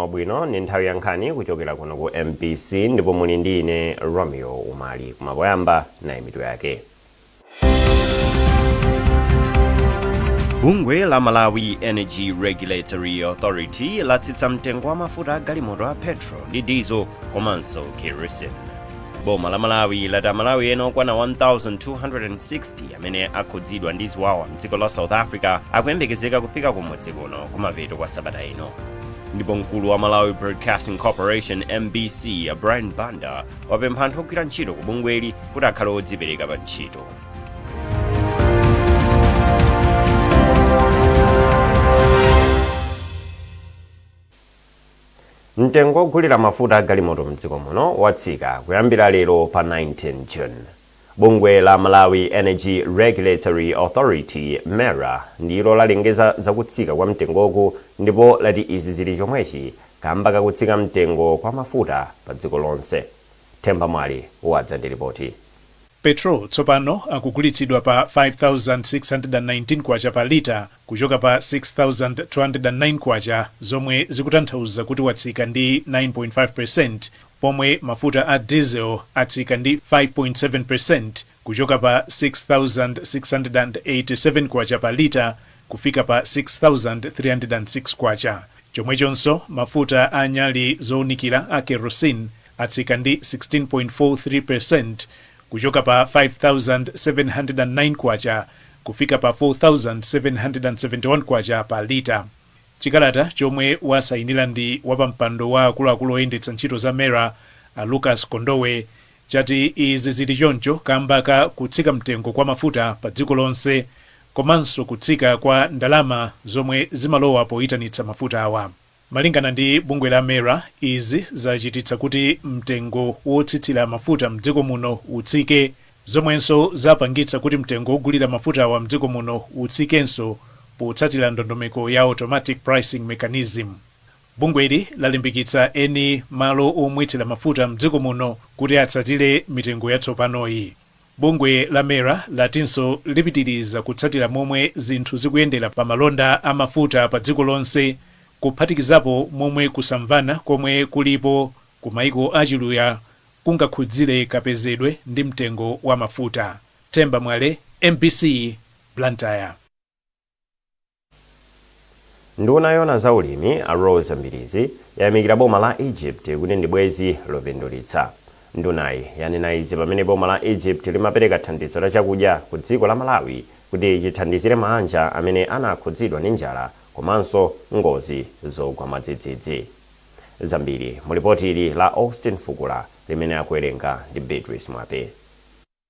wabwino ni nthawi ya nkhani kuchokera kuno ku MBC ndipo muli ndi ine Romeo Umali kumapoyamba nayi mitu yake. Bungwe la Malawi Energy Regulatory Authority latsitsa mtengo wa mafuta a galimoto a petrol ndi diesel komanso kerosene. Boma la Malawi lati Malawi ena okwana 1260 amene akhudzidwa ndi ziwawa mdziko la South Africa akuyembekezeka kufika kumudzi kuno kumapeto kwa sabata ino. Ndipo mkulu wa Malawi Broadcasting Corporation MBC Brian Banda wapempha anthu ogwira ntchito ku bungweli kuti akhale odzipereka pa ntchito. Mtengo ogulira mafuta a galimoto mdziko muno watsika kuyambira lero pa 19 June. Bungwe la Malawi Energy Regulatory Authority MERA ndilo lalengeza zakutsika kwa mtengoku ndipo lati izi zili chomwechi kamba kakutsika mtengo kwa mafuta pa dziko lonse. Tamvani wadza ndi ripoti. Petrol tsopano akugulitsidwa pa 5,619 kwacha pa lita kuchoka pa 6,209 kwacha, zomwe zikutanthauza kuti watsika ndi 9.5%, pomwe mafuta a diesel atsika ndi 5.7% kuchoka pa 6,687 kwacha pa lita kufika pa 6,306 kwacha. Chomwechonso mafuta a nyali zowunikira a kerosene atsika ndi 16.43% kuchoka pa 5,709 kwacha kufika pa 4,771 kwacha pa lita. Chikalata chomwe wasayinira ndi wapampando wa akuluakulu oyendetsa ntchito za MERA a Lucas Kondowe chati izi zili choncho kamba ka kutsika mtengo kwa mafuta pa dziko lonse komanso kutsika kwa ndalama zomwe zimalowa poyitanitsa mafuta awa. Malingana ndi bungwe la MERA, izi zachititsa kuti mtengo wotsitsira mafuta mdziko muno utsike, zomwenso zapangitsa kuti mtengo ogulira mafuta awa mdziko muno utsikenso potsatira ndondomeko ya automatic pricing mechanism. Bungweli lalimbikitsa eni malo omwetsera mafuta mdziko muno kuti atsatire mitengo yatsopanoyi. Bungwe la MERA latinso lipitiriza kutsatira momwe zinthu zikuyendera pa malonda a mafuta pa dziko lonse, kuphatikizapo momwe kusamvana komwe kulipo ku maiko achiluya kungakhudzire kapezedwe ndi mtengo wa mafuta. Tamvani, MBC, Blantyre. Nduna yona za ulimi a Rose Mbirizi yayamikira boma la Egypt kuti ndi bwezi lopindulitsa. Ndunayi yanena izi pamene boma la Egypt limapereka thandizo la chakudya ku dziko la Malawi kuti chithandizire mabanja amene anakhudzidwa ndi njala komanso ngozi zogwa mwadzidzidzi. Zambiri mulipoti ili la Austin Fukula limene akuwerenga ndi Beatrice Mwape.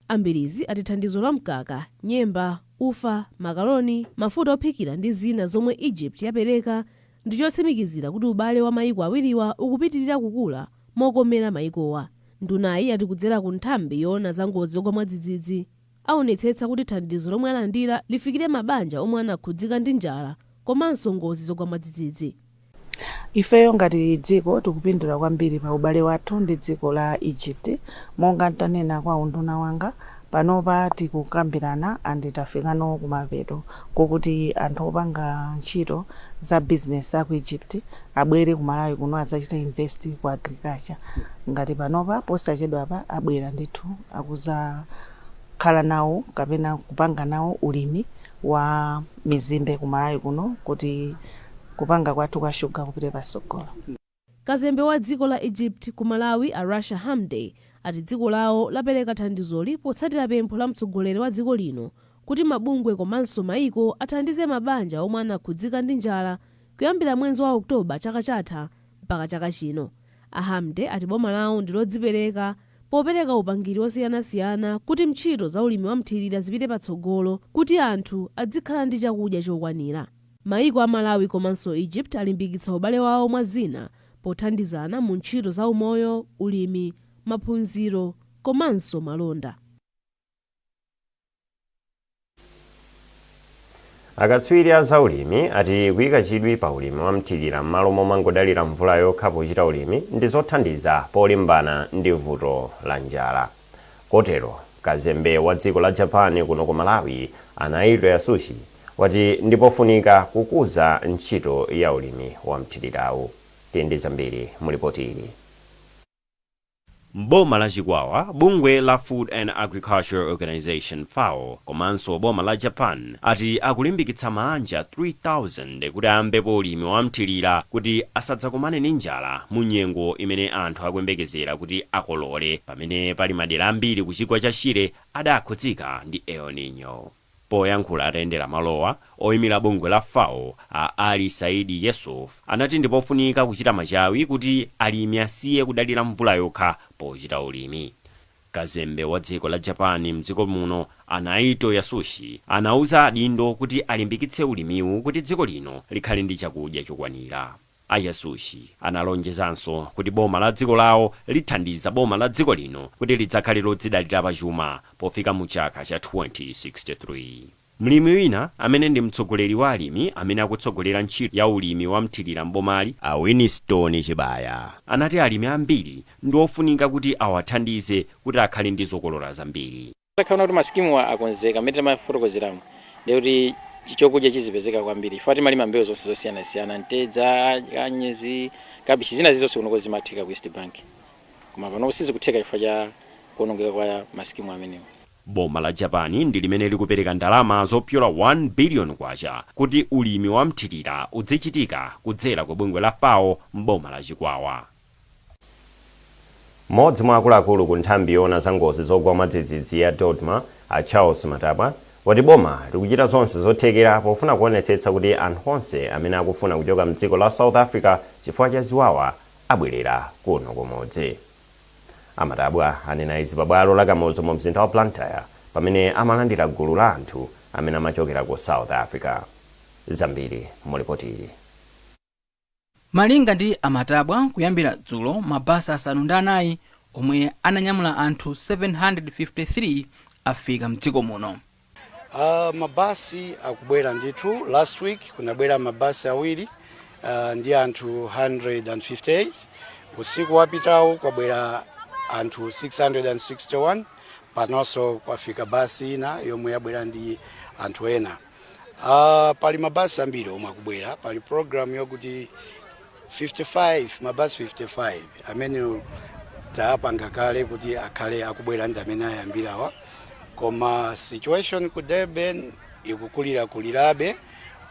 Ambirizi ati thandizo la mkaka, nyemba, ufa, makaroni, mafuta ophikira ndi zina zomwe Egypt yapereka ndi chotsimikizira kuti ubale wa maiko awiriwa ukupitirira kukula mokomera maikowa. Ndunayi ati kudzera ku nthambi yoona za ngozi zogwa mwadzidzidzi aonetsetsa kuti thandizo lomwe alandira lifikire mabanja omwe anakhudzika ndi njala komanso ngozi zogwa mwadzidzidzi. Ifeyo ngati dziko tikupindula kwambiri pa ubale wathu ndi dziko la Egypt. Monga ntanena kwa unduna wanga, panopa tikukambirana andi tafikano kumapeto kokuti anthu opanga ntchito za business aku Egypt abwere ku Malawi kuno azachita invest ku agriculture. Ngati panopa posachedwa apa abwera ndithu akuza khala nawo kapena kupanga nawo ulimi wa mizimbe ku Malawi kuno kuti kupanga kwathu kwa shuga kupite pasogolo. Kazembe wa dziko la Egypt ku Malawi a Russia Hamday ati dziko lawo lapereka thandizoli potsatira pempho la mtsogoleri wa dziko lino kuti mabungwe komanso maiko athandize mabanja omwe anakhudzika ndi njala kuyambira mwezi wa Oktoba chaka chatha mpaka chaka chino. A Hamday ati boma lawo ndilodzipereka popereka upangiri osiyanasiyana kuti ntchito za ulimi wamthirira zipite patsogolo kuti anthu adzikhala ndi chakudya chokwanira. Maiko a Malawi komanso Egypt alimbikitsa ubale wawo mwa zina pothandizana mu ntchito za umoyo, ulimi, maphunziro komanso malonda. Akatswiri a za ulimi ati kuyika chidwi pa ulimi wamthirira m'malo momangodalira mvula yokha pochita ulimi ndi zothandiza polimbana ndi vuto la njala. Kotero kazembe wa dziko la Japan kuno ku Malawi Anaito Yasushi wati ndipofunika kukuza ntchito ya ulimi wamthirirawo. tindi zambiri mulipoti ili. Boma la Chikwawa, bungwe la Food and Agriculture Organization FAO, komanso boma la Japan ati akulimbikitsa manja 3000 kuti ayambepo ulimi wamthirira kuti asadzakumane ndi njala mu nyengo imene anthu akuyembekezera kuti akolole pamene pali madera ambiri ku chigwa cha Shire adakhudzika ndi El Nino. Poyankhula atayendera malowa, oyimira bungwe la FAO Ali Saidi Yusuf anati ndipofunika kuchita machawi kuti alimi asiye kudalira mvula yokha pochita ulimi. Kazembe wa dziko la Japan mdziko muno Naito Yasushi anauza adindo kuti alimbikitse ulimiwu kuti dziko lino likhale ndi chakudya chokwanira. Ayasushi analonjezanso kuti boma la dziko lawo lithandiza boma la dziko lino kuti lidzakhale lodzidalira pachuma pofika mu chaka cha 2063. Mlimi wina amene ndi mtsogoleri wa alimi amene akutsogolera ntchito ya ulimi wamthirira mbomali Winston Chibaya anati alimi ambiri ndi ofunika kuti awathandize kuti akhale ndi zokolola zambiri. Akaona kuti masikimu akonzeka mmene mafotokozeramo ndikuti chokudya chizipezeka kwambiri. Fati malima mbewu zonse zosiyana-siyana, ntedza, anyezi, kabichi, zina zonse kuno zimatheka ku East Bank. Koma pano sizikutheka chifukwa cha kuonongeka kwa masikimu amenewo. Boma la Japan ndi limene likupereka ndalama zopyola 1 billion kwacha kuti ulimi wamthirira udzichitika kudzera ku bungwe la FAO m'boma la Chikwawa. Modzi mwa akuluakulu ku nthambi yoona za ngozi zogwa mwadzidzidzi ya Dodma Charles Matabwa wati boma likuchita zonse zothekera pofuna kuonetsetsa kuti anthu onse amene akufuna kuchoka mdziko la South Africa chifukwa cha ziwawa abwerera kuno kumodzi. Amatabwa anena izi pabwalo la Kamuzu mu mzinda wa Blantyre pamene amalandira gulu la anthu amene amachokera ku South Africa. Zambiri mulipoti ili. Malinga ndi Amatabwa kuyambira dzulo mabasi asanu ndi anayi omwe ananyamula anthu 753 afika mdziko muno. Mabasi akubwera ndithu. Last week kunabwera mabasi awiri ndi anthu 158. Usiku wapitawo kwabwera anthu 661. Panonso kwafika basi ina yomwe yabwera ndi anthu ena. Pali mabasi ambiri omwe akubwera. Pali program yokuti 55 mabasi 55 amene tapanga kale kuti akhale akubwera ndi amene ayambirawa. Koma situation ku Durban ikukulirabe.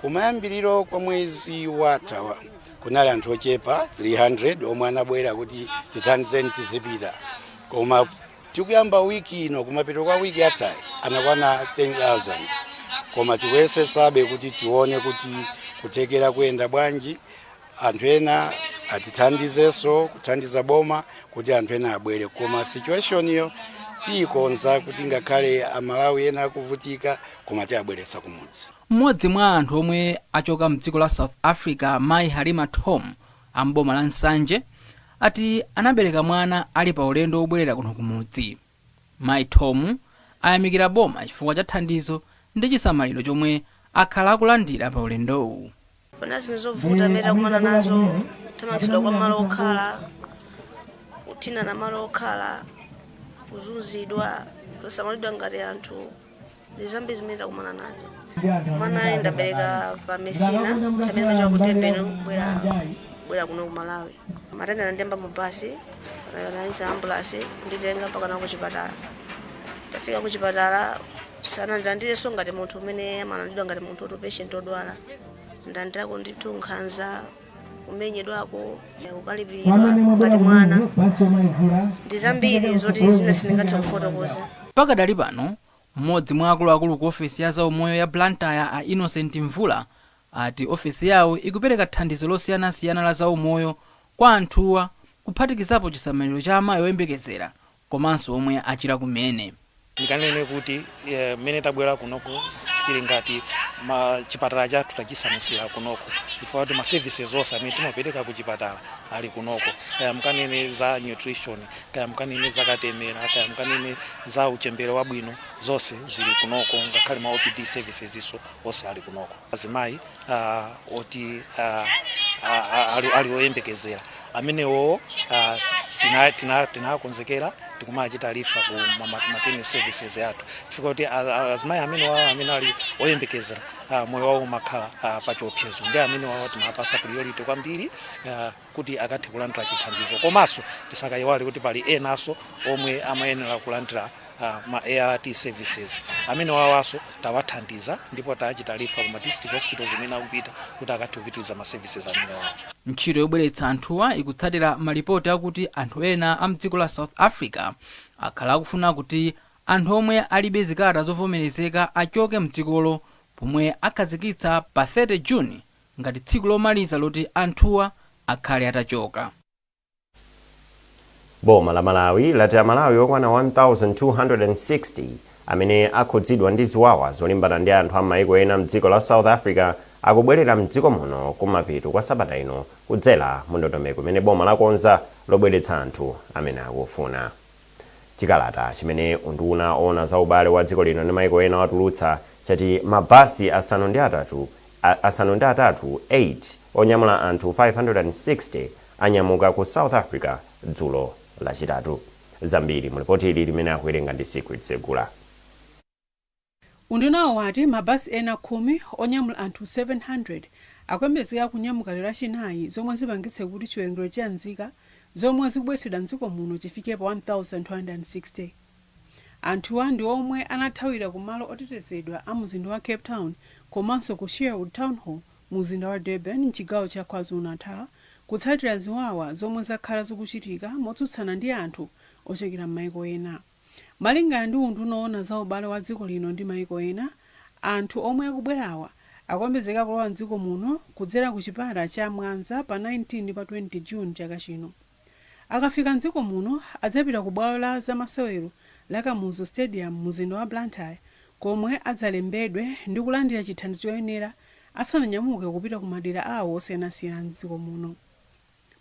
Kumayambiriro kwa mwezi watha kunali anthu ochepa 300 omwe anabwera kuti tithandizeni tizipita. Koma tikuyamba wiki ino kumapeto kwa wiki yatha anakwana 10,000. Koma tikuyesesabe kuti tione kuti kutekera kuyenda bwanji. Anthu ena atithandizenso kuthandiza boma kuti anthu ena abwere. Koma situation iyo tikonza kuti ngakhale Amalawi ena akuvutika koma tiabweretsa kumudzi. Mmodzi mwa anthu omwe achoka mdziko la South Africa, Mai Halima Tom amboma la Nsanje, ati anabereka mwana ali pa ulendo obwerera kuno kumudzi. Mai Tom ayamikira boma chifukwa cha thandizo ndi chisamaliro chomwe akhala akulandira pa ulendowu. Pana zimene zovuta mera kumana nazo, tamakizidwa kwa malo okhala, utina na malo okhala, kuzunzidwa, kusamalidwa ngati anthu, ndi zambiri zimene takumana nazo. Mwana ndabereka pa Mesina, chamene machoka ku Durban bwera kuno ku Malawi. Matenda anandiyamba mu basi, anayisa ambulance, nditenga mpaka na ku chipatala. Tafika ku chipatala, sana ndilandireso ngati munthu umene amalandidwa ngati munthu oto patient odwala. Ndandirako ndithu nkhanza, kumenyedwako, kukalipidwa ngati mwana. Ndi zambiri zoti zina sindingathe kufotokoza. Pakadali pano, mmodzi mwa akuluakulu ku ofesi ya zaumoyo ya Blantyre a Innocent Mvula ati ofesi yawo ikupereka thandizo losiyanasiyana la zaumoyo kwa anthuwa kuphatikizapo chisamaliro cha amayi oyembekezera komanso omwe achira kumene. Ndikanene kuti mmene tabwera kunoko chili ngati chipatala chathu tachisamusira kunoko chifukwa kuti ma services onse amene timapereka ku chipatala ali kunoko. Kaya mkanene za nutrition, kaya mkanene za katemera, kaya mkanene za uchembere wabwino zonse zili kunoko, ngakhale ma OPD services iso onse ali kunoko. Azimayi oti ali oyembekezera amenewo tinakonzekera tikumachita lifa ku matini services yathu chifukwa kuti azimayi amene ali oyembekezera moyo wawo umakhala pachiopsezo ndi amene wawo timapasa priority kwambiri kuti akathe kulandira chithandizo komanso tisakayiwale kuti pali enanso omwe amayenera kulandira ma ART services amene wawaso tawathandiza ndipo tachita lifa ku district hospitals zimene akupita kuti akathe kupitiriza ma services amene wawo. Ntchito yobweretsa anthuwa ikutsatira malipoti akuti anthu ena a mdziko la South Africa akhala akufuna kuti anthu omwe alibe zikalata zovomerezeka achoke mdzikolo pomwe akhazikitsa pa 30 June ngati tsiku lomaliza loti anthuwa akhale atachoka. Boma la Malawi lati Malawi okwana 1260 amene akhudzidwa ndi ziwawa zolimbana ndi anthu amaiko ena mdziko la South Africa akubwerera mdziko muno kumapeto kwa sabata ino kudzera mu ndondomeko imene boma lakonza lobweretsa anthu amene akufuna. Chikalata chimene unduna ona za ubale wa dziko lino ndi maiko ena watulutsa chati mabasi asanu ndi atatu 8 onyamula anthu 560 anyamuka ku South Africa dzulo lachitatu. Zambiri mulipoti ili limene akuwerenga ndi Secret Segula. Undunawo wati mabasi ena 10 onyamula anthu 700 akuyembezeka kunyamuka lero lachinayi zomwe zipangitse kuti chiwerengero cha nzika zomwe zikubweretsedwa mdziko muno chifike pa 1260. Anthuwa ndi omwe anathawira ku malo otetezedwa a muzinda wa Cape Town komanso ku Sherwood Town Hall muzinda wa Durban mchigawo cha KwaZulu-Natal kutsatira ziwawa zomwe zakhala zikuchitika motsutsana ndi anthu ochokera m'maiko ena. Malingana ndi unduna ona za ubale wa dziko lino ndi maiko ena, anthu omwe akubwerawa akuyembezeka kulowa mdziko muno kudzera ku chipata cha Mwanza pa 19 pa 20 June chaka chino. Akafika mdziko muno adzapita ku bwalo la zamasewero la Kamuzu Stadium muzinda wa Blantyre komwe adzalembedwe ndi kulandira chithandizo choyenera asananyamuke kupita ku madera awo osiyanasiyana mdziko muno.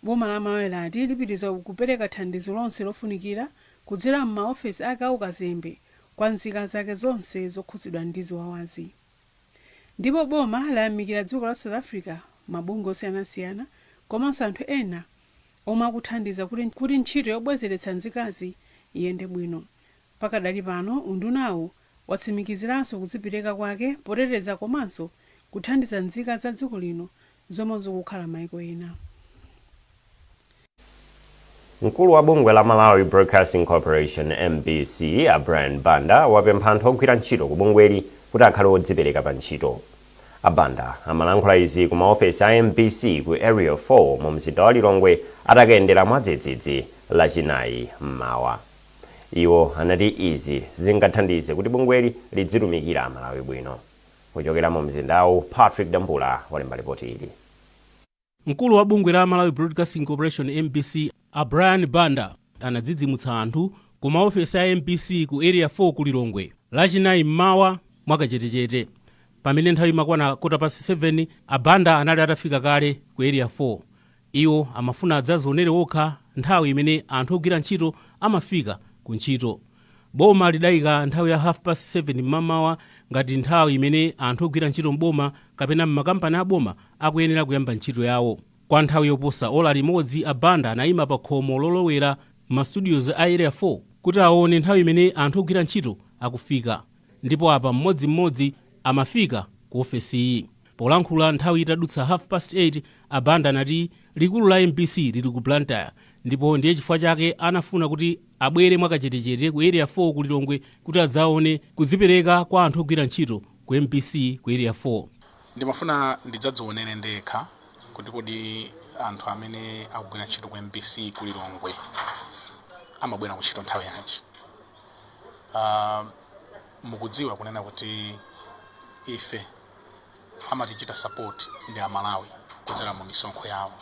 Boma la Malawi lati lipitiriza kupereka thandizo lonse lofunikira kudzera m'maofesi ake aukazembe kwa nzika zake zonse zokhudzidwa ndi ziwawazi. Ndipo boma layamikira dziko la South Africa, mabungwe osiyanasiyana komanso anthu ena omwe akuthandiza kuti ntchito yobwezeretsa nzikazi iyende bwino. Pakadali pano undunawo watsimikiziranso kudzipereka kwake poteteza komanso kuthandiza nzika za dziko lino zomwe zikukhala maiko ena. Mkulu wa bungwe la Malawi Broadcasting Corporation MBC Brian Banda wapempha anthu ogwira ntchito ku bungweli kuti akhale odzipereka pa ntchito. Banda amalankhula izi ku maofesi a MBC ku Area 4 mu mzinda wa Lilongwe atakayendera mwadzidzidzi lachinayi mmawa. Iwo anati izi zingathandize kuti bungweli lidzitumikira Malawi bwino. Kuchokera mu mzindawu, Patrick Dambula walemba ripoti ili. Mkulu wa bungwe la Malawi Broadcasting Corporation MBC Brian Banda anadzidzimutsa anthu ku maofesi a MBC ku Area 4 ku Lilongwe lachinayi mmawa mwakachetechete. Pamene nthawi makwana 7:15 Banda anali atafika kale ku Area 4. Iwo amafuna adzazionere okha nthawi imene anthu ogwira ntchito amafika ku ntchito. Boma lidayika nthawi ya 7:30 mmamawa ngati nthawi imene anthu ogwira ntchito mboma kapena mmakampani aboma akuyenera kuyamba ntchito yawo. Kwa nthawi yoposa ola limodzi Banda anayima pa khomo lolowera ma studios a Area 4 kuti aone nthawi imene anthu ogwira ntchito akufika. Ndipo apa mmodzimmodzi amafika ku ofesi iyi. Polankhula nthawi itadutsa 8:30 Banda anati likulu la MBC lili ku Blantyre ndipo ndiye chifukwa chake anafuna kuti abwere mwakachetechete ku Area 4 ku Lilongwe kuti adzaone kudzipereka kwa anthu ogwira ntchito ku MBC ku Area 4. Ndimafuna ndidzadzionere ndekha kuti kodi anthu amene akugwira ntchito ku MBC ku Lilongwe amabwera kuntchito nthawi yanji. Mukudziwa kunena kuti ife amatichita support ndi Amalawi kudzera mu misonkho yawo.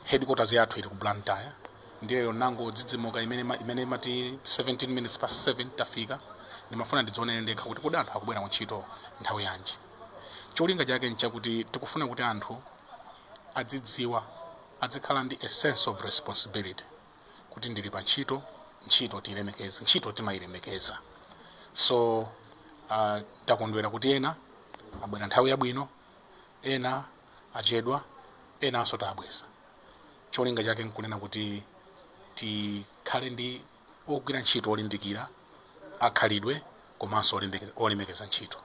Headquarters yathu ili ku Blantyre ndiyo nango dzidzimuka imene mati 17 minutes past 7 tafika. Ndimafuna ndidzionere ndekha kuti kodi anthu akubwera kuntchito nthawi yanji. Cholinga chake nchakuti tikufuna kuti anthu adzidziwa adzikhala ndi a sense of responsibility kuti ndili pa ntchito tilemekeze, ntchito timayilemekeza. So takondwera kuti ena abwera nthawi yabwino, ena achedwa, ena aso tabweza. cholinga chake nkunena kuti tikhale ndi ogwira ntchito olimbikira, akhalidwe komanso olemekeza ntchito.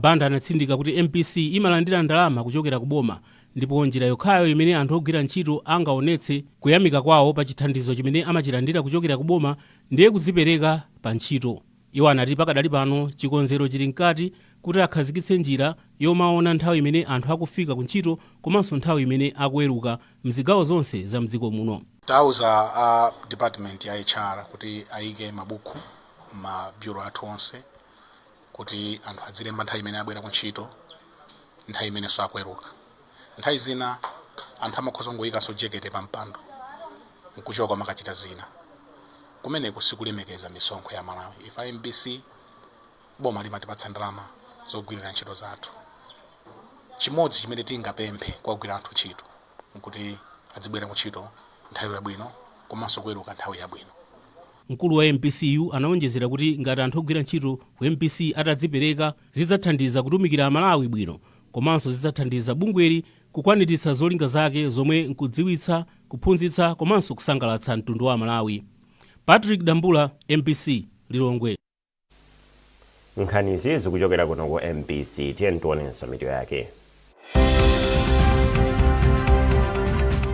Banda anatsindika kuti MPC imalandira ndalama kuchokera ku boma, ndipo njira yokhayo imene anthu ogwira ntchito angaonetse kuyamika kwawo pa chithandizo chimene amachilandira kuchokera ku boma ndiye kudzipereka pa ntchito. Iwo anati pakadali pano chikonzero chili mkati kuti akhazikitse njira yomaona nthawi imene anthu akufika ku ntchito komanso nthawi imene akuweruka mzigawo zonse za mdziko muno. Tauza department ya HR kuti ayike mabuku ma bureau athu onse kuti anthu adzilemba nthawi imene abwera ku ntchito, nthawi imene so akuweruka. Nthawi zina anthu amakhoza ngoyika so jekete pa mpando nkuchoka makachita zina. Kumene kusikulemekeza misonkho ya Malawi. Ifa MBC boma limatipatsa ndalama zogwirira ntchito zathu. Chimodzi chimene tingapemphe kwagwira anthu ntchito nkuti adzibwera ku ntchito nthawi yabwino komanso kuweruka nthawi yabwino. Mkulu wa MPCU anaonjezera kuti ngati anthu ogwira ntchito ku MPC atadzipereka zidzathandiza kutumikira Malawi bwino, komanso zidzathandiza bungweri kukwaniritsa zolinga zake zomwe nkudziwitsa, kuphunzitsa komanso kusangalatsa mtundu wa Malawi. Patrick Dambula, MPC, Lilongwe. Nkhani zizi kuchokera kuno ku MPC, tiyeni tuonenso mitu yake.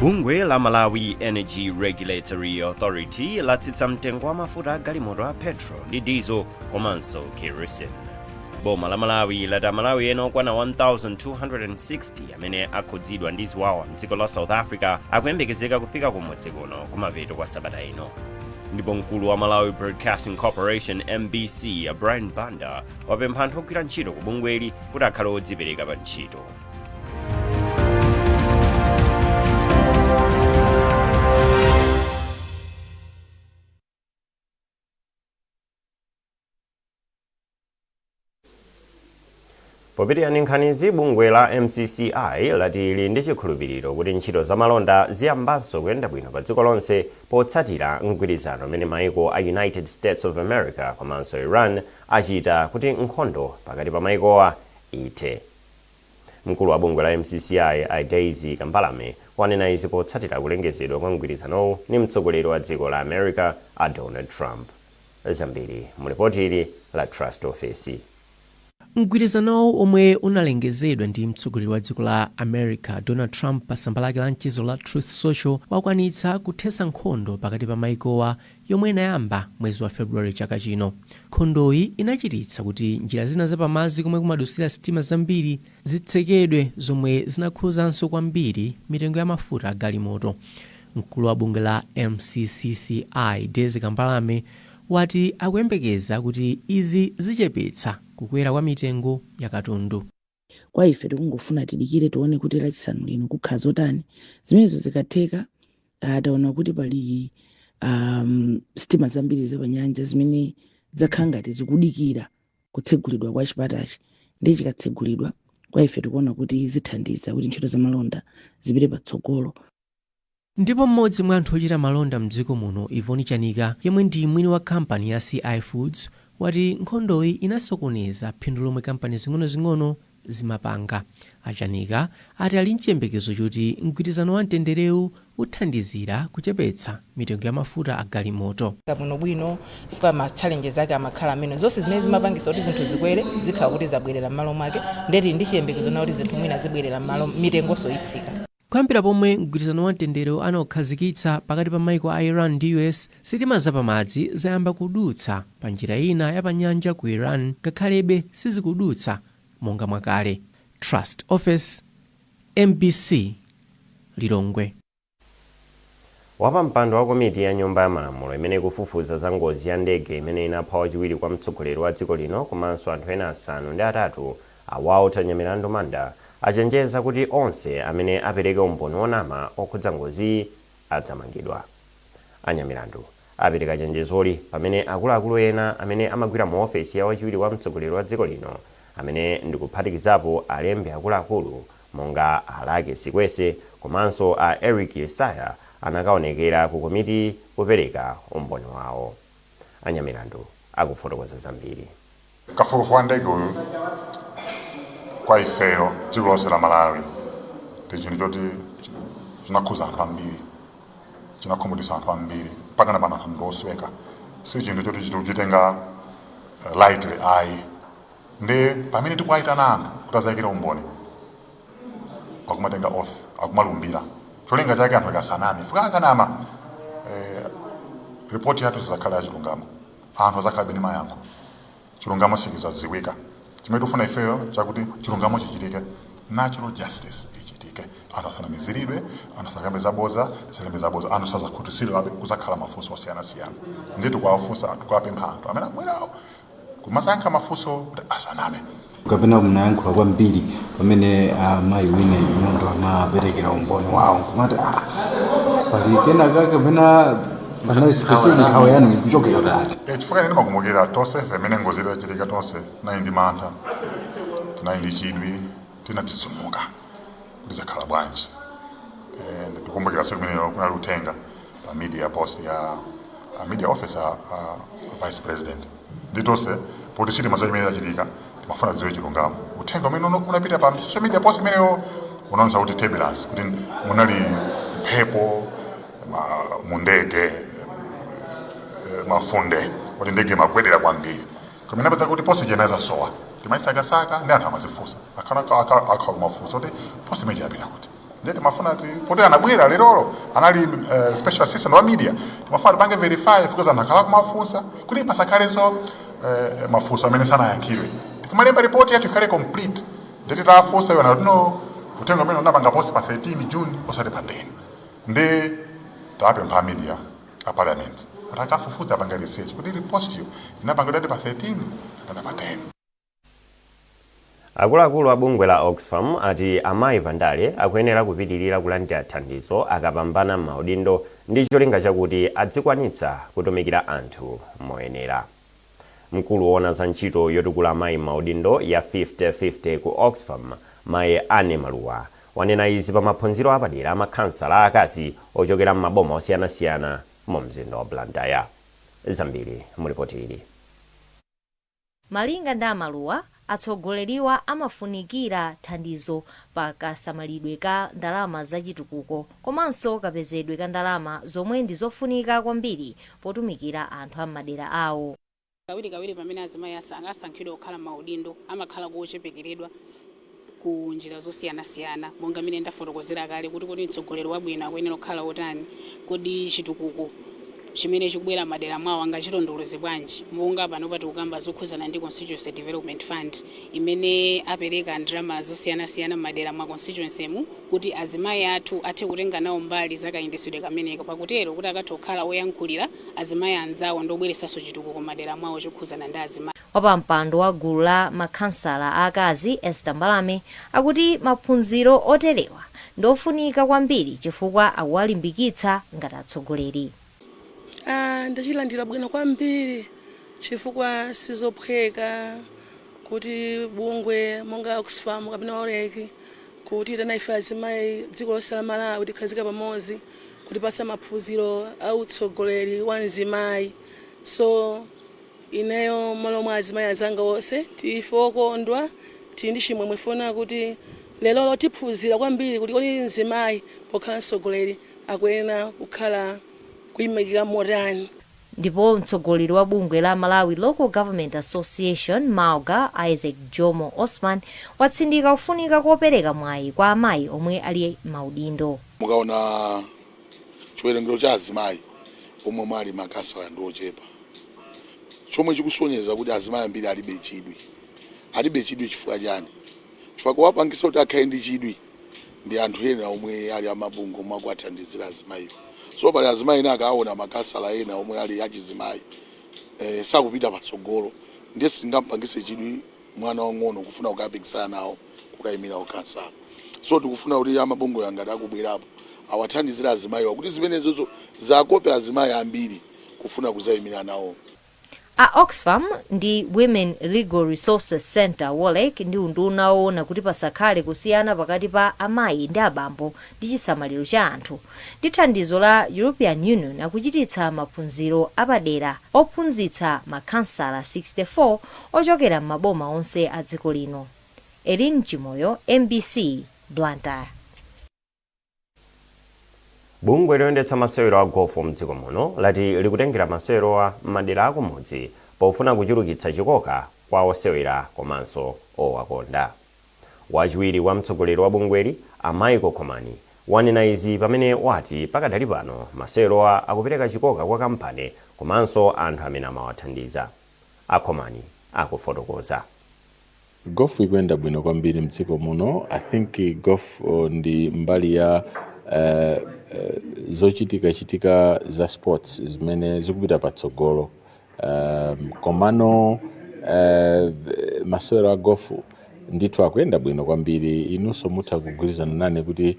Bungwe la Malawi Energy Regulatory Authority latsitsa mtengo wa mafuta agalimoto a petrol ndi diesel komanso kerosene. Boma la Malawi lati Malawi ena okwana 1260 amene akhudzidwa ndi ziwawa mdziko la South Africa akuyembekezeka kufika kumudzi kuno kumapeto kwa sabata ino. Ndipo mkulu wa Malawi Broadcasting Corporation MBC Brian Banda wapempha anthu ogwira ntchito ku bungweli kuti akhale odzipereka pa ntchito. Popitiyani nkhanizi, bungwe la MCCI lati lili ndi chikhulupiriro kuti ntchito za malonda ziyambanso kuyenda bwino pa dziko lonse potsatira mgwirizano amene maiko a United States of America komanso Iran achita kuti nkhondo pakati pa maikowa ithe. Mkulu wa bungwe la MCCI Daisy Kambalame wanena izi potsatira kulengezedwa kwa mgwirizanowu ni mtsogoleri wa dziko la America Donald Trump. Zambiri mulipoti ili la Trust Office. Mgwirizano omwe unalengezedwa ndi mtsogoleri wa dziko la America Donald Trump pa tsamba lake la mchezo la Truth Social wakwanitsa kuthetsa nkhondo pakati pa maikowa yomwe inayamba mwezi wa Februwale chaka chino. Nkhondoyi inachititsa kuti njira zina zapamadzi komwe kumadusira sitima zambiri zitsekedwe, zomwe zinakhuzanso kwambiri mitengo ya mafuta agalimoto. Mkulu wa bungwe la MCCCI Daisy Kambalame wati akuyembekeza kuti izi zichepetsa kukwera kwa mitengo ya katundu. Kwa ife tikungofuna tidikire tione kuti lachisanu lino kukhala zotani. Zimenezo zikatheka taona kuti pali sitima zambiri zapanyanja zimene zakhala ngati zikudikira kutsegulidwa kwa chipatachi. Ndi chikatsegulidwa kwa ife tikuona kuti zithandiza kuti ntchito za malonda zipite patsogolo. Ndipo mmodzi mwa anthu ochita malonda mdziko muno, Ivoni Chanika, yemwe ndi mwini wa kampani ya CI Foods, wati nkhondoyi inasokoneza phindu lomwe kampani zing'onozing'ono zimapanga. Achanika ati ali mchiyembekezo choti mgwirizano wa mtenderewu uthandizira kuchepetsa mitengo ya mafuta agalimoto. Bwino chifukwa ma challenges ake amakhala amene zonse zimene zimapangisa kuti zinthu zikwere zikhala kuti zabwerera m'malo mwake, ndeti ndi chiyembekezo na kuti zinthu mwina zibwerera m'malo mitengonso itsika. Kuyambira pomwe mgwirizano wa mtenderewu anaokhazikitsa pakati pa maiko a Iran ndi US, sitima zapamadzi zayamba kudutsa pa njira ina ya panyanja ku Iran, ngakhalebe sizikudutsa monga mwakale. Trust Office, MBC, Lilongwe. Wapampando wa komiti ya nyumba ya malamulo imene ikufufuza za ngozi ya ndege imene inapha wachiwiri kwa mtsogoleri wa dziko lino komanso anthu ena asanu ndi atatu awaotha Nyamilandu Manda achenjeza kuti onse amene apereke umboni wonama okhudza ngozi adzamangidwa. Anyamilandu apereka chenjezoli pamene akuluakulu ena amene amagwira mu ofesi ya wachiwiri wa mtsogoleri wa dziko lino amene ndikuphatikizapo alembe akuluakulu monga Alake Sikwese komanso a Eric Yesaya anakaonekera ku komiti kupereka umboni wawo. Anyamilandu akufotokoza zambiri. Kafukufuku wa ndege uyu kwa ifeyo dziko lonse la Malawi ndi chinthu choti chinakhuza anthu ambiri chinakhumudwitsa anthu ambiri mpaka napano anthu ndiosweka si chinthu choti chitenga lightly ayi ndi pamene tikuwayitana anthu kuti azayikire umboni akumatenga oath akumalumbira cholinga chake anthu akasaname fuka akanama ripoti yathu zizakhala ya chilungamo anthu azakhala beni mayankho chilungamo sichizadziwika chimene tifuna ifeyo chakuti chilungamo chichitike natural justice ichitike anthu asanamiziridwe anthu asakambe zaboza anthu sazakhutitsidwe kuzakhala mafunso osiyanasiyana ndi tikuwapempha anthu amene abwerawo kumasankha mafunso kuti asaname kapena munayankhula kwambiri pamene mayi wina inondo amaperekera umboni wawo kumati pali kenaka kapena panali specific nthawi yanu ikuchokera kuti chifukwa nini makumbukira tonse pamene ngozi yachitika tonse tinali ndi mantha tinali ndi chidwi tinatsitsimumuka kuti zakhala bwanji ndikukumbukira tsiku limenelo kunali uthenga pa media post ya media officer vice president ndi tonse poti sitima za chimene chachitika timafuna tidziwe chilungamo uthenga umene unapita pa social media post imeneyo unaonetsa kuti turbulence kuti munali mphepo mundege mafunde kuti ndege magwedera kwambiri kumene napeza kuti posi jeneza sowa timayisakasaka ndi anthu amazifunsa akhala kumafunsa kuti posi imeji yapita kuti ndi timafuna kuti poti anabwera lerolo anali special assistant wa media timafuna tipange verify because anthu akhala kumafunsa kuti pasakhalenso mafunso amene sanayankhidwe tikumalemba report yathu ikhale complete ndi titafunsa iwo no uthenga umene unapanga posi pa 13 June osati pa 10 ndi tapempha media a parliament atakafufuza apanga research kuti report yo inapangidwa pa 13 kapena pa 10. akuluakulu a bungwe la Oxfam ati amayi Vandale akuyenera kupitirira kulandira thandizo akapambana maudindo ndi cholinga chakuti adzikwanitsa kutumikira anthu moyenera. Mkulu woona za ntchito yotukula amayi maudindo ya 50-50 ku Oxfam mayi Anne Maluwa wanena izi pa maphunziro apadera amakhansala akazi ochokera m'maboma osiyanasiyana mu mzinda wa Blantyre. Zambiri mulipoti ili. Malinga ndi Maluwa atsogoleriwa amafunikira thandizo pa kasamalidwe ka ndalama zachitukuko komanso kapezedwe ka ndalama zomwe ndi zofunika kwambiri potumikira anthu am'madera awo. Kawiri pamene azimayi asankhidwa kukhala maudindo amakhala kuchepekeredwa ku njira zosiyanasiyana monga mene ndafotokozera kale kuti mtsogoleri wabwino akuyenera kukhala otani kodi chitukuko chimene chikubwera madera mwawo angachitondoloze bwanji monga pano pati kukamba zokhuzana ndi Constituency Development Fund imene apereka ndalama zosiyanasiyana madera mwa constituency mu kuti azimayi athu athe kutenga nawo mbali zakayendetsedwe kameneka pakutero kuti akathe kukhala oyankhulira azimayi anzawo ndobweresanso chitukuko madera mwawo chokhuzana ndi azimayi. Wapampando wa gulu la makhansala akazi Esther Mbalame akuti maphunziro oterewa ndofunika kwambiri chifukwa akuwalimbikitsa ngati atsogoleri. Ndachilandira bwino kwambiri chifukwa sizophweka kuti bungwe monga Oxfam kapena Oleki kuti tanaifa azimayi dziko lonse la Malawi tikhazika pamodzi kuti pasa maphunziro autsogoleri wa mzimayi. So ineyo malomwe azimayi azanga onse tifokondwa tindi chimwemwe funa kuti lero tiphunzira kwambiri kuti kodi mzimayi pokhala mtsogoleri akuyenera kukhala kuimikira morani. Ndipo mtsogoleri wa bungwe la Malawi Local Government Association MALGA Isaac Jomo Osman watsindika kufunika kopereka mwayi kwa amayi omwe ali maudindo. Mukaona chiwerengero cha azimayi omwe mali makhansala ndi ochepa chomwe chikusonyeza kuti azimayi ambiri alibe chidwi chifukwa chani chifukwa kuwapangisa kuti akhale ndi chidwi ndi anthu ena omwe ali amabungwe omwe akuwathandizira azimayi. So pali azimayi ena akaona makhansala ena omwe ali achizimayi sakupita patsogolo ndiye sitingampangise chidwi mwana wang'ono kufuna kukapikisana nawo kukayimira ukhansala. So tikufuna kuti amabungwe angati akubwerapo awathandizira azimayi kuti zimenezo zakope azimayi ambiri kufuna kuzayimira nawo. A Oxfam ndi Women Legal Resources Center Wolek ndi unduna woona kuti pasakhale kusiyana pakati pa amayi ndi abambo ndi chisamaliro cha anthu. Ndi thandizo la European Union akuchititsa maphunziro apadera ophunzitsa makhansala 64 ochokera m'maboma onse a dziko lino. Erin Chimoyo, MBC, Blantyre. bungwe loyendetsa masewero a gofu mdziko muno lati likutengera masewerowa m'madera akumudzi pofuna kuchulukitsa chikoka kwa osewera komanso owakonda. Wachiwiri wa mtsogoleri wa bungweli Amaiko Khomani wanena izi pamene wati pakadali pano masewerowa akupereka chikoka kwa kampani komanso anthu amene amawathandiza. Akhomani akufotokoza. Gofu ikuyenda bwino kwambiri mdziko muno. I think gofu ndi mbali ya zochitika za sports zimene zikupita patsogolo. Komano masewero a gofu ndithu akuyenda bwino kwambiri. Inunso mutha kugwirizana nane kuti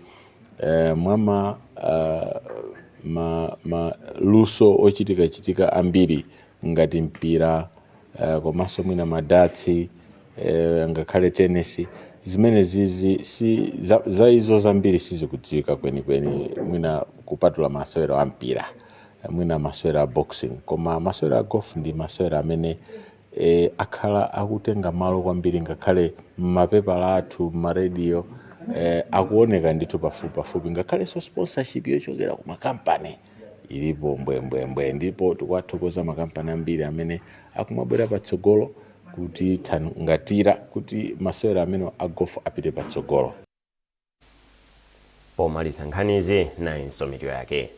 luso ochitika ambiri ngati mpira komanso mwina madatsi ngakhale tenisi zimene zizi za izo zambiri sizikudziwika kwenikweni mwina kupatula masewero a mpira mwina masewero a boxing, koma masewero a golf ndi masewero amene akhala akutenga malo kwambiri ngakhale m'mapepala athu m'maradio akuoneka ndithu pafupi ngakhale so sponsorship yochokera ku makampani ilipo mbwembwe, ndipo tikwathokoza makampani ambiri amene akumabwera patsogolo kuti thangatira kuti masewero amene a golf apite patsogolo. Pomaliza nkhanizi nayi nsomero yake.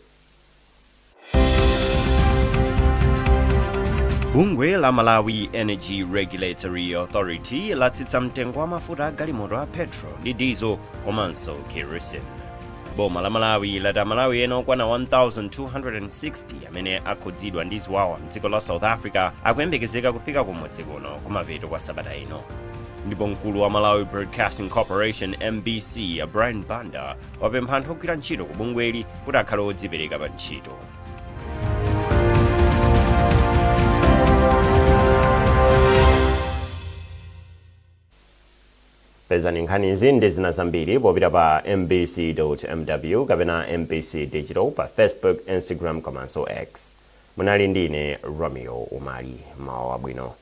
Bungwe la Malawi Energy Regulatory Authority latsitsa mtengo wa mafuta a galimoto a petrol ndi diesel komanso kerosene. Boma la Malawi lati Malawi ena okwana 1260 amene akhudzidwa ndi ziwawa mdziko la South Africa akuyembekezeka kufika kumudzi kuno kumapeto kwa sabata ino. Ndipo mkulu wa Malawi Broadcasting Corporation MBC Brian Banda wapempha anthu ogwira ntchito ku bungweli kuti akhale odzipereka pa ntchito. Pezani nkhanizi ndi zina zambiri popita pa mbc.mw kapena MBC Digital pa Facebook, Instagram komanso X. Munali ndine Romeo Umali. Mawa wabwino.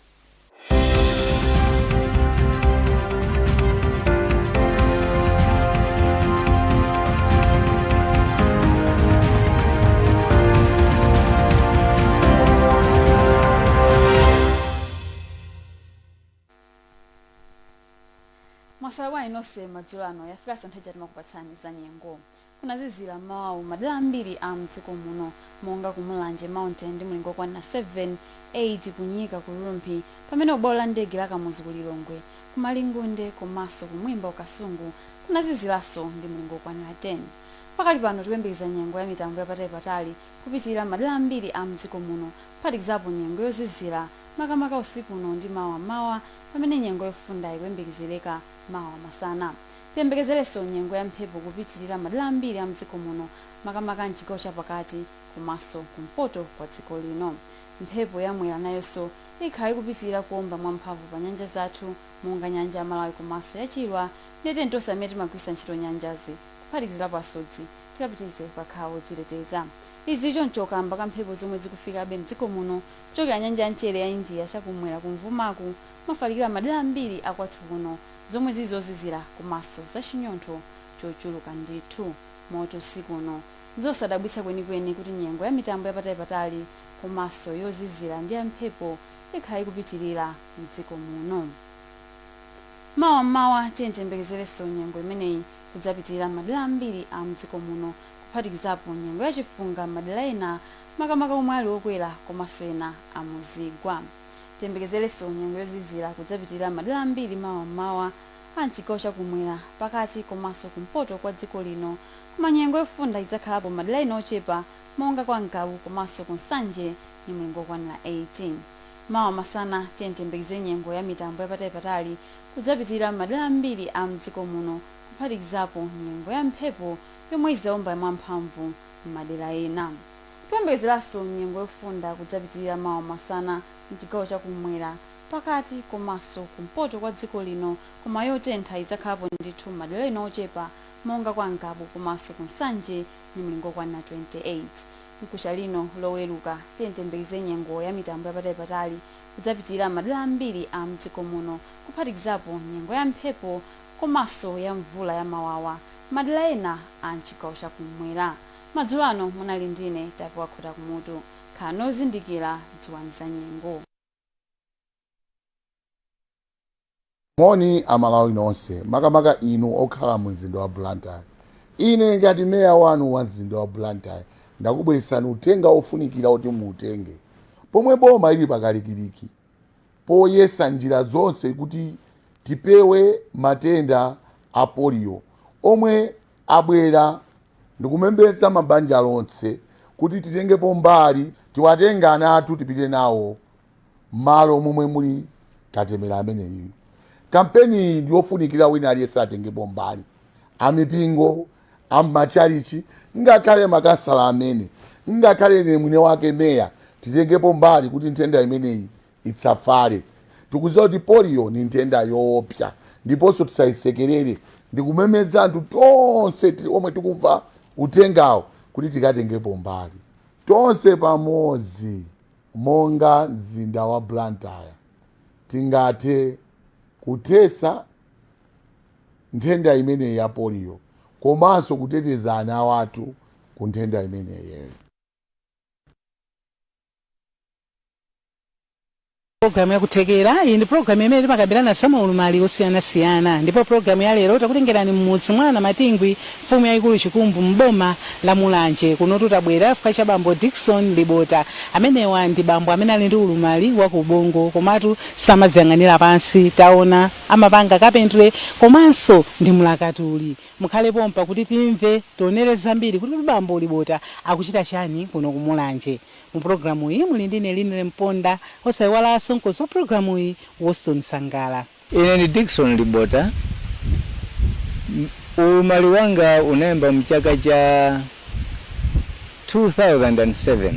Masalawa inose madzulo ano yafika sonthaja timakupatsani za nyengo. Kunazizira mawu madera ambiri a mdziko muno monga kumulanje mountain ndi mlingo okwana 7-8 kunyika ku Lumpi pamene ubolo la ndege la Kamuzu kulilongwe kumalingunde komanso kumwimba ukasungu kunaziziranso ndi mlingo okwana 10. Pakali pano tikuyembekeza nyengo ya mitambo yapatali kupitirira madera ambiri a mdziko muno phatikizapo nyengo yozizira makamaka usiku uno ndi mawa pamene nyengo yofunda ikuyembekezereka mawa masana. Tiyembekezerenso nyengo ya mphepo kupitirira madera ambiri a mdziko muno makamaka mchigawo chapakati komanso kumpoto kwa dziko lino. Mphepo yamwera nayonso ikhala ikupitirira kuomba mwamphamvu pa nyanja zathu monga nyanja ya Malawi komanso ya Chilwa ndi tonse amene timagwiritsa ntchito nyanjazi kuphatikizirapo asodzi tikapitize pakhawo zileteza. Izi choncho kamba ka mphepo zomwe zikufikabe mdziko muno kuchokera nyanja ya Mchere ya India chakumwera kumvumaku mafalikira madera ambiri akwathu kuno zomwe zizozizira komanso zachinyontho chochuluka ndithu moto usiku uno. Zosadabwitsa kwenikweni kuti nyengo ya mitambo yapatali komanso yozizira ndi ya mphepo ikhala ikupitirira mdziko muno. Mawa tiyembekezerenso nyengo imeneyi kudzapitirira madera ambiri a mdziko muno kuphatikizapo nyengo yachifunga madera ena makamaka omwe ali okwera komanso ena amuzigwa. Tiyembekezerenso nyengo yozizira kudzapitirira madera ambiri mawa a mchigawo chakumwera pakati komanso kumpoto kwa dziko lino, koma nyengo yofunda idzakhalapo madera ena ochepa monga kwa Ngabu komanso kunsanje ndi mlingo okwana 18. Mawa masana tiyembekezere nyengo ya mitambo yapatali kudzapitirira madera ambiri a mdziko muno kuphatikizapo nyengo ya mphepo yomwe izaomba mwamphamvu m'madera ena. Tiyembekezeranso nyengo yofunda kudzapitirira mawa masana mchigawo chakumwera pakati komanso kumpoto kwa dziko lino, koma yotentha idzakhalapo ndithu madera ena ochepa monga kwa Ngabu komanso kunsanje ndi mlingo okwana 28. Mkusha lino loweruka tiyembekezere nyengo ya mitambo yapatali kudzapitirira madera ambiri a mdziko muno kuphatikizapo nyengo ya mphepo komanso ya mvula ya mawawa madera ena a mchigawo chakumwera. madzulo ano munali ndine tapewa khuta kumutu khano zindikira dziwani za nyengo. Moni amalawi nonse makamaka inu okhala mu mzinda wa Blantyre. Ine ngati meya wanu wa mzinda wa Blantyre ndakubweresani uthenga ofunikira kuti muutenge pomwe boma ili pakalikiliki poyesa njira zonse kuti tipewe matenda a polio omwe abwera. Ndikumembedza mabanja onse kuti titengepo mbali tiwatenga ana athu tipite nawo malo momwe muli katemera ameneyi. Kampeni iyi ndiyofunikira wina aliyense atengepo mbali, amipingo, amachalichi, ngakhale makansala amene, ngakhale ne mwini wake meya, titengepo mbali kuti nthenda imeneyi itsafale. Tikudziwa kuti polio ni nthenda yoopsa ndiponso tisayisekerere. Ndikumemedza anthu tonse omwe tikumva uthengawo kuti tikatengepo mbali tonse pamodzi monga mzinda wa Blantyre tingathe kuthesa nthenda imeneyi ya polio komanso kuteteza ana wathu ku nthenda imeneyi. Programu ya kuthekera iyi ndi programu imene timakambirana maulumali osiyanasiyana, ndipo programu ya lero takutengerani mmudzi mwana Matingwi mfumu yayikulu chikumbu mboma la Mulanje kuno tutabwera chifukwa cha bambo Dickson Libota amenewa ndi bambo amene ali ndi ulumali wa kubongo komatu samaziyang'anira pansi, taona amapanga kapentry komanso ndi mulakatuli. Mukhale pompa kuti timve tionere zambiri kuti bambo Libota akuchita chani kuno ku Mulanje. Mu programu iyi muli ndine Linile Mponda osayiwalanso nkozi wa programu iyi Woston Sangala. Ine ni Dickson Libota. Ulumali wanga unayamba mchaka cha 2007.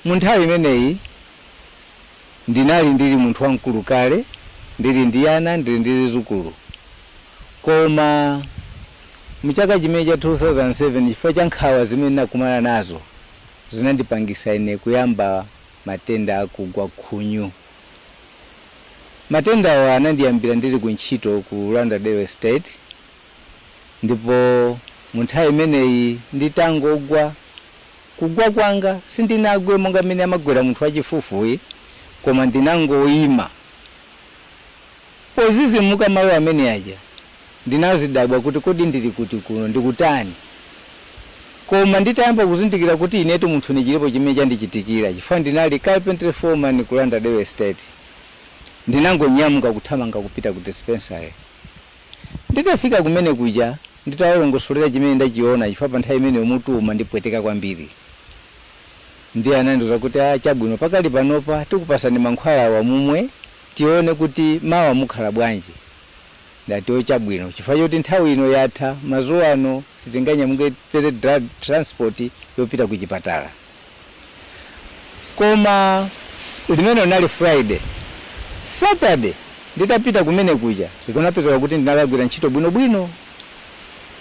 Munthawi imeneyi ndinali ndili munthu wamkulu kale, ndili ndi ana, ndili ndi zizukulu. Koma mchaka chimene cha 2007 chifukwa cha nkhawa zimene nakumana nazo zinandipangisa ine kuyamba matenda akugwa khunyu. Matenda awa anandiyambira ndili ku ntchito ku Londonderry State, ndipo munthawi imeneyi nditangogwa kugwa kwanga sindinagwe monga mmene amagwera munthu wachifufuyi, koma ndinangoyima pozizimuka malo amene aja. Ndinazidabwa kuti kodi ndili kuti kuno ndikutani, koma nditayamba kuzindikira kuti inetu munthu nichilipo chimene chandichitikira chifukwa ndinali carpentry foreman ku Londonderry State. Ndinangonyamuka kuthamanga kupita ku dispensary. Nditafika kumene kuja nditawalongosolera chimene ndachiona chifukwa pa nthawi imene umutuma ndipweteka kwambiri. Ndi anandiuza kuti chabwino pakali panopa tikupasani mankhwala wa mumwe tione kuti mawa mukhala bwanji. Ndati chabwino chifukwa choti nthawi ino yatha mazuwa ano sitinganyamuke peze transport yopita ku chipatala. Koma limene nali Friday, Saturday nditapita kumene kuja ndikunapeza kuti ndinalagwira ntchito bwino.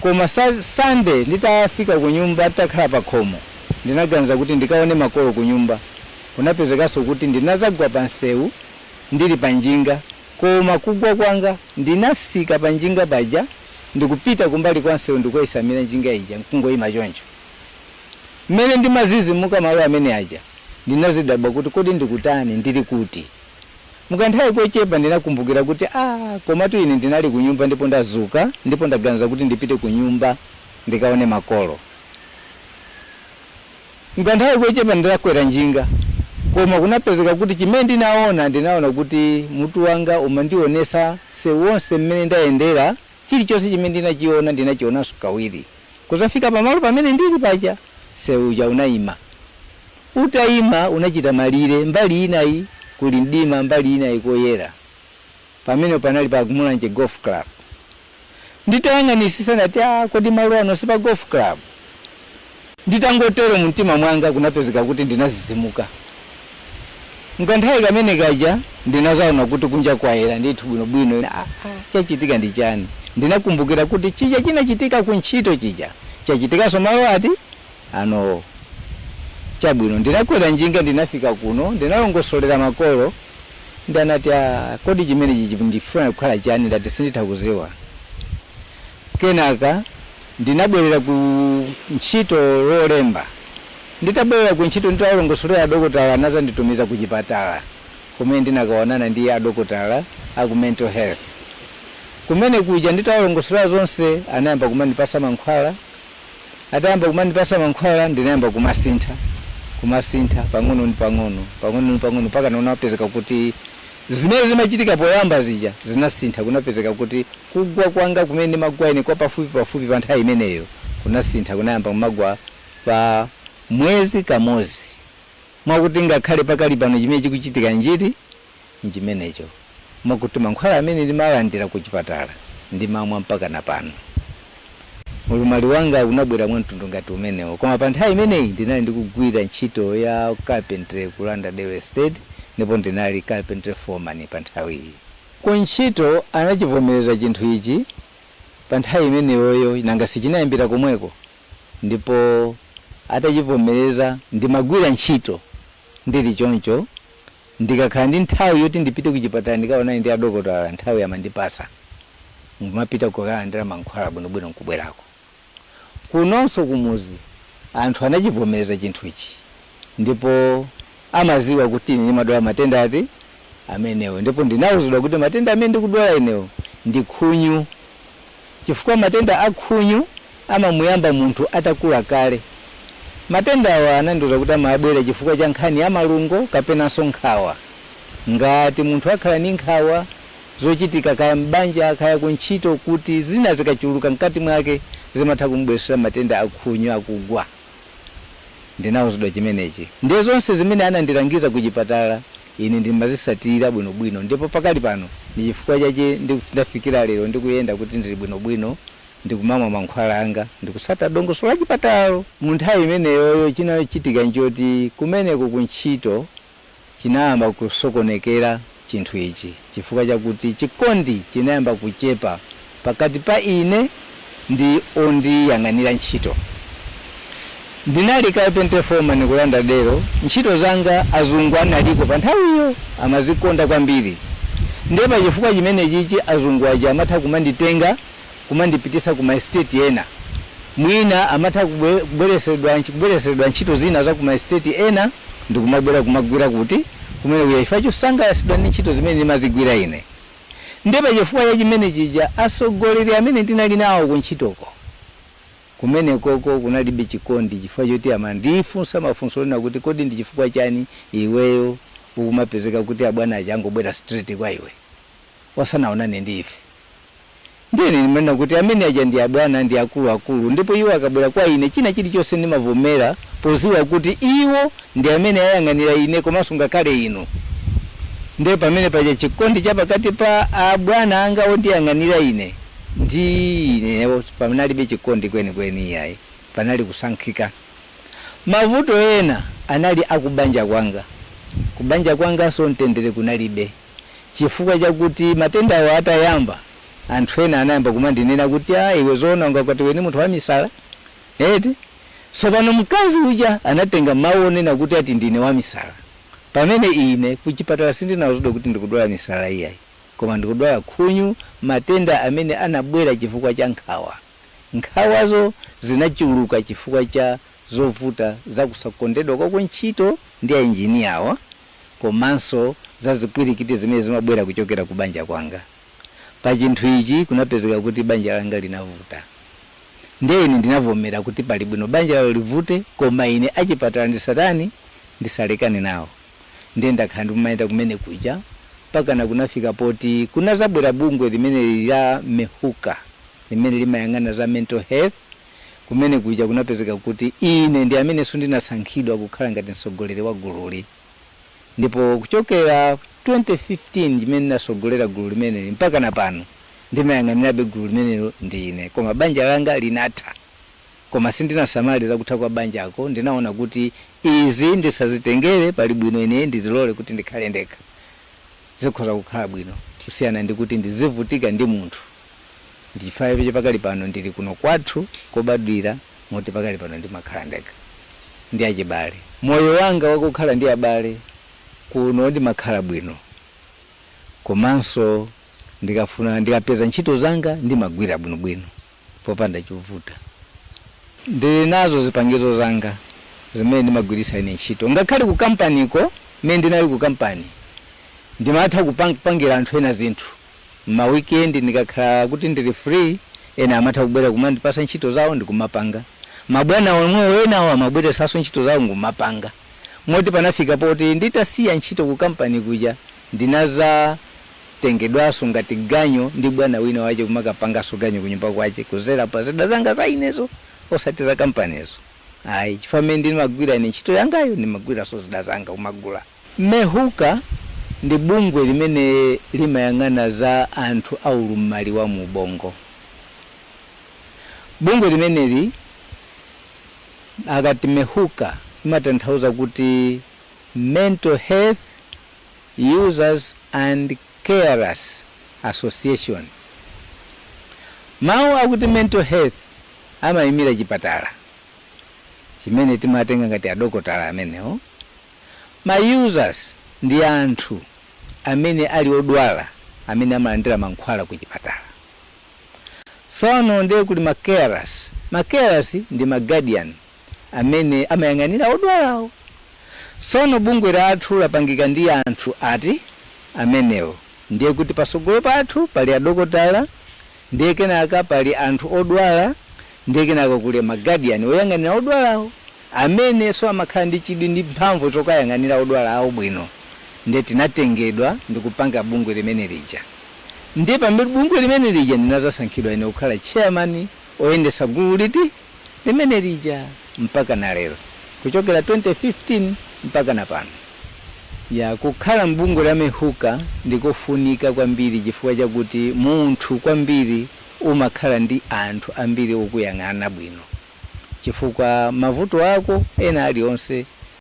Koma Sunday nditafika ku nyumba takhala pa khomo ndinaganiza kuti ndikaone makolo ku nyumba, kunapezekanso kuti ndinazagwa pa nsewu ndili pa njinga. Koma kugwa kwanga ndinasika pa njinga paja ndikupita kumbali kwa nsewu ndikuyisamira njinga ija nkungoyima choncho. Mmene ndimazizimuka malo amene aja ndinazidabwa kuti kodi ndikutani ndili kuti. Mukanthawi kochepa ndinakumbukira kuti komatu ine ndinali ku nyumba ndipo ndazuka ndipo ndaganiza kuti ndipite ku nyumba ndikaone makolo. Mukanthawi kochepa ndinakwera njinga, koma kunapezeka kuti chimene ndinaona kuti mutu wanga umandionesa sewu wonse mmene ndayendera, chilichonse chimene ndinachionanso kawiri. Kuzafika pamalo pamene ndili paja sewu uja unayima. Utayima unachita malire mbali inayi kuli mdima mbali inayi koyera. Pamene panali pa Mulanje Golf Club. Nditayang'anisisa ndati kodi malo ano si pa golf club. Nditangotero mumtima mwanga kunapezeka kuti ndinazizimuka. Mukanthawi kamene kaja ndinazaona kuti kunja kwayera ndithu bwinobwino. Chachitika ndi chani? Ndinakumbukira kuti chija chinachitika ku ntchito chija chachitikanso malo ati ano. Chabwino ndinakwera njinga ndinafika kuno ndinalongosolera makolo ndanati kodi chimene chichi ndifuna kukhala chani ndati sinditha kuziwa. Kenaka ndinabwerera ku ntchito lolemba. Nditabwerera ku ntchito nditawalongosolera adokotala anazanditumiza ku chipatala kumene ndinakaonana ndi adokotala aku mental health. Kumene kuja nditawalongosolera zonse anayamba kumandipasa mankhwala. Atayamba kumandipasa mankhwala ndinayamba kumasintha pang'ono ndi pang'ono paka naonapezeka kuti zimene zimachitika poyamba zija zinasintha. Kunapezeka kuti kugwa kwanga kumene ndimagwa ine kwa pafupi pa nthawi imeneyo kunasintha, kunayamba kumagwa pa mwezi kamozi. Mwakuti ngakhale pakali pano chimene chikuchitika njiti nchimenecho, mwakuti mankhwala amene ndimalandira ku chipatala ndimamwa mpaka na pano. Ulumali wanga unabwera mwamtundu ngati umenewo, koma pa nthawi imeneyi ndinali ndikugwira ntchito ya carpentry ku Londonderry Estate, ndipo ndinali carpentry foreman pa nthawi iyi. Ku ntchito anachivomereza chinthu ichi pa nthawi imeneyoyo, nanga sichinayambira komweko, ndipo atachivomereza ndimagwira ntchito ndili choncho. Ndikakhala ndi nthawi yoti ndipite ku chipatala ndikaona ndi adokotala, nthawi yamandipasa ndimapita kukalandira mankhwala bwinobwino nkubwerako. Kunonso kumuzi anthu anachivomereza chinthu ichi, ndipo amaziwa kuti ine ndimadwala matenda ati amenewo, ndipo ndinawuzidwa kuti matenda amene ndikudwala inewo ndi khunyu, chifukwa matenda akhunyu amamuyamba munthu atakula kale. Matenda awa anandiwuza kuti amabwera chifukwa cha nkhani ya malungo kapenanso nkhawa. Ngati munthu akhala ni nkhawa zochitika kaya mbanja kaya ku ntchito kuti zina zikachuluka mkati mwake zimatha kumubweresera matenda akhunyu akugwa. Ndinawuzidwa chimenechi. Ndiye zonse zimene anandilangiza ku chipatala ine ndimazisatira bwinobwino, ndipo pakali pano ndi chifukwa chache ndafikira lero ndikuyenda kuti ndili bwinobwino, ndikumamwa mankhwala anga, ndikusata dongosolo la chipatala. Mu nthawi imeneyoyo chinachitika njoti kumeneko ku ntchito chinayamba kusokonekera chinthu ichi, chifukwa chakuti chikondi chinayamba kuchepa pakati pa ine ndi ondiyang'anira ntchito. Ndinali carpentry foreman ku Londonderry, ntchito zanga azungu analiko pa nthawiyo amazikonda kwambiri. Ndiye pa chifukwa chimene chichi azungu aja amatha kumanditenga kumandipitisa ku my state ena. Mwina amatha kubweresedwa ntchito zina za ku my state ena ndikumabwera kumagwira kuti kumene kuyayifacho sangayasidwa ndi ntchito zimene ndimazigwira ine. Ndiye pa chifukwa cha chimene chija asogoleri amene ndinali nawo ku ntchitoko kumene koko kunalibe chikondi, chifukwa choti amandifunsa mafunso lina kuti kodi ndi chifukwa chani iweyo ukumapezeka kuti abwana aja angobwera straight kwa iwe wasanaonane ndi ife. Ndiye nimanena kuti amene aja ndi abwana ndi akulu, ndipo iwo akabwera kwa ine china chilichonse ndimavomera poziwa kuti iwo ndi amene ayang'anira ine komanso ngakhale inu. Ndiye pamene paja chikondi cha pakati pa abwana anga ondiyang'anira ine ndi ine panalibe chikondi kwenikweni iyayi, panali kusankhika. Mavuto ena anali akubanja kwanga. Kubanja kwanga so mtendere kunalibe, chifukwa chakuti matenda awo atayamba anthu ena anayamba kumandinena kuti iwe zoona ungakwatiwe ni munthu wamisala. So pano mkazi uja anatenga mawu onena kuti ati ndine wamisala, pamene ine ku chipatala sindinawuzidwa kuti ndikudwala misala iyayi, koma ndikudwala khunyu, matenda amene anabwera chifukwa cha nkhawa. Nkhawazo zinachuluka chifukwa cha zovuta za kusakondedwa kwa ntchito ndi aenjiniya awa, komanso za zipwirikiti zimene zimabwera kuchokera ku banja kwanga. Pa chinthu ichi kunapezeka kuti banja langa linavuta. Ndiye ine ndinavomera kuti pali bwino banja lalo livute, koma ine achipatala ndisatani ndisalekane nawo. Ndiye ndakhala ndikumayenda kumene kuja pakana kunafika poti kunazabwera bungwe limene la mehuka limene limayang'ana za mental health. Kumene kuja kunapezeka kuti ine ndi amene sindinasankhidwa kukhala ngati mtsogoleri wa gululi, ndipo kuchokera 2015 jimene nasogolera gulu limene mpaka na pano ndimayang'anirabe gulu limene ndi ine, koma banja langa linatha. Koma sindinasamali za kutha kwa banja ako, ndinaona kuti izi ndisazitengere, pali bwino ine ndizilole kuti ndikhale ndekha, zikhoza kukhala bwino kusiyana ndi kuti ndizivutika ndi munthu. Ndifaye pakali pano ndili kuno kwathu kobadwira, moti pakali pano ndimakhala ndekha ndi achibale. Moyo wanga wakukhala ndi abale kuno ndimakhala bwino, komanso ndikafuna ndikapeza ntchito zanga ndimagwira bwinobwino. popanda chovuta. Ndili nazo zipangizo zanga zimene ndimagwiritsa ine ntchito ngakhale ku kampaniko mmene ndinali ku kampani ndimatha kupangira anthu ena zinthu ma weekend ndikakhala kuti ndili free ena amatha kubwera kumandipasa ntchito zawo ndikumapanga mabwana omwe enawo amabweresanso ntchito zawo ngumapanga moti panafika poti nditasiya ntchito ku kampani kuja ndinaza tengedwaso ngati ganyo ndi bwana wina wache kumakapangaso ganyo kunyumba kwache kuzera pa zida zanga zainezo osati za kampanizo. Ayi chifame ndimagwira ine ntchito yangayo ndimagwira so zida zanga kumagula. Mehuka ndi bungwe limene limayang'ana za anthu aulumali wa mu bongo. Bungwe limeneli akati Mehuka imatanthauza kuti Mental Health Users and Carers Association. Mawu akuti mental health amayimira chipatala chimene timatenga ngati adokotala amenewo. Ma users ndi anthu amene ali odwala amene amalandira mankhwala ku chipatala. Sono ndiye kuli ma carers. Ma carers ndi ma guardian amene amayang'anira odwalawo. Sono bungwe lathu lapangika ndi anthu ati amenewo. Ndiye kuti pasogolo pathu pali adokotala, ndiye kenaka pali anthu odwala, ndiye kenaka kuli ma guardian oyang'anira odwalawo amene so amakhala ndi chidwi ndi mphamvu chokayang'anira odwala awo bwino. Ndiye tinatengedwa ndikupanga bungwe limene lija. Ndiye pamene bungwe limene lija ndinazasankhidwa ine kukhala chairman oyendesa gulu liti limene lija mpaka na lero kuchokera 2015 mpaka na pano. Ya kukhala mbungwe la Mehuka ndikofunika kwambiri chifukwa chakuti munthu kwambiri umakhala ndi anthu ambiri okuyang'ana bwino chifukwa mavuto ako ena alionse